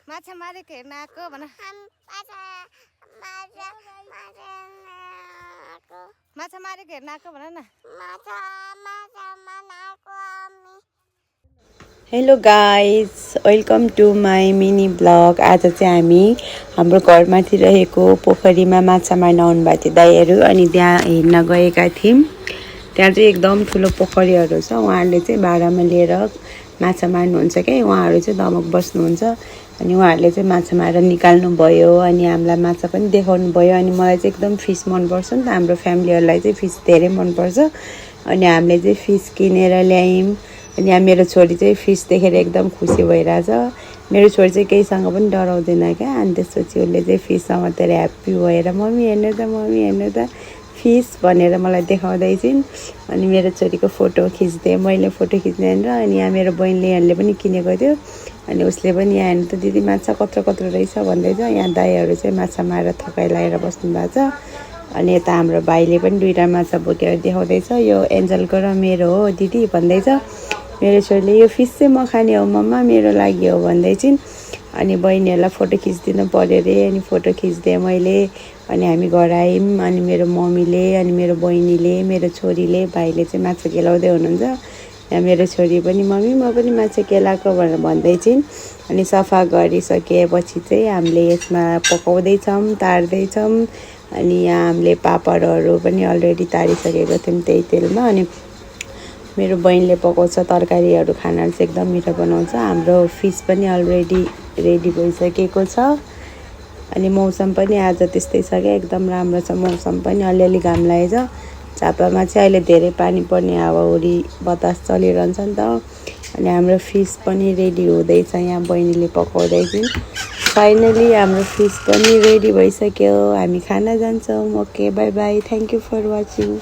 माछा मारेको हेर्न आएको भन माछा मारेको हेर्न आएको भन न hello guys welcome to my mini blog. आज चाहिँ हामी हाम्रो घरमाथि रहेको पोखरीमा माछा मार्न आउनुभएको थियो दाइहरू, अनि त्यहाँ हेर्न गएका थियौँ। त्यहाँ चाहिँ एकदम ठुलो पोखरीहरू छ। उहाँहरूले चाहिँ भाडामा लिएर माछा मार्नुहुन्छ क्या। उहाँहरू चाहिँ दमक बस्नुहुन्छ अनि उहाँहरूले चाहिँ माछा मारेर निकाल्नु भयो अनि हामीलाई माछा पनि देखाउनु भयो। अनि मलाई चाहिँ एकदम फिस मनपर्छ नि त, हाम्रो फ्यामिलीहरूलाई चाहिँ फिस धेरै मनपर्छ। अनि हामीले चाहिँ फिस किनेर ल्यायौँ। अनि यहाँ मेरो छोरी चाहिँ फिस देखेर एकदम खुसी भइरहेछ। मेरो छोरी चाहिँ केहीसँग पनि डराउँदैन क्या। अनि त्यसपछि उसले चाहिँ फिस समातेर ह्याप्पी भएर मम्मी हेर्नु त मम्मी हेर्नु त फिस भनेर मलाई देखाउँदैछिन्। अनि मेरो छोरीको फोटो खिच्दै मैले फोटो खिच्ने र अनि यहाँ मेरो बहिनीले पनि किनेको थियो। अनि उसले पनि यहाँ हेर्नु त दिदी माछा कत्रो कत्रो रहेछ भन्दैछ। यहाँ दाइहरू चाहिँ माछा मारेर थकाइ लगाएर बस्नु भएको छ। अनि यता हाम्रो भाइले पनि दुईवटा माछा बोकेर देखाउँदैछ। यो एन्जलको र मेरो हो दिदी भन्दैछ। मेरो छोरीले यो फिस चाहिँ म खाने हो मम्मा मेरो लागि हो भन्दैछिन्। अनि बहिनीहरूलाई फोटो खिचिदिनु पऱ्यो अरे। अनि फोटो खिचिदिएँ मैले। अनि हामी घर आयौँ। अनि मेरो मम्मीले अनि मेरो बहिनीले मेरो छोरीले भाइले चाहिँ माछा केलाउँदै हुनुहुन्छ। यहाँ मेरो छोरी पनि मम्मी म पनि माछा केलाएको भनेर भन्दैछिन्। अनि सफा गरिसकेपछि चाहिँ हामीले यसमा पकाउँदैछौँ तार्दैछौँ। अनि यहाँ हामीले पापडहरू पनि अलरेडी तारिसकेको थियौँ त्यही तेलमा। अनि मेरो बहिनीले पकाउँछ तरकारीहरू, खानाहरू चाहिँ एकदम मिठो बनाउँछ। हाम्रो फिस पनि अलरेडी रेडी भइसकेको छ। अनि मौसम पनि आज त्यस्तै छ क्या, एकदम राम्रो छ मौसम पनि। अलिअलि घाम लागेछ। झापामा चाहिँ अहिले धेरै पानी पर्ने हावाहुरी बतास चलिरहन्छ नि त। अनि हाम्रो फिस पनि रेडी हुँदैछ। यहाँ बहिनीले पकाउँदैछिन्। फाइनली हाम्रो फिस पनि रेडी भइसक्यो। हामी खाना जान्छौँ। Okay bye bye, thank you for watching.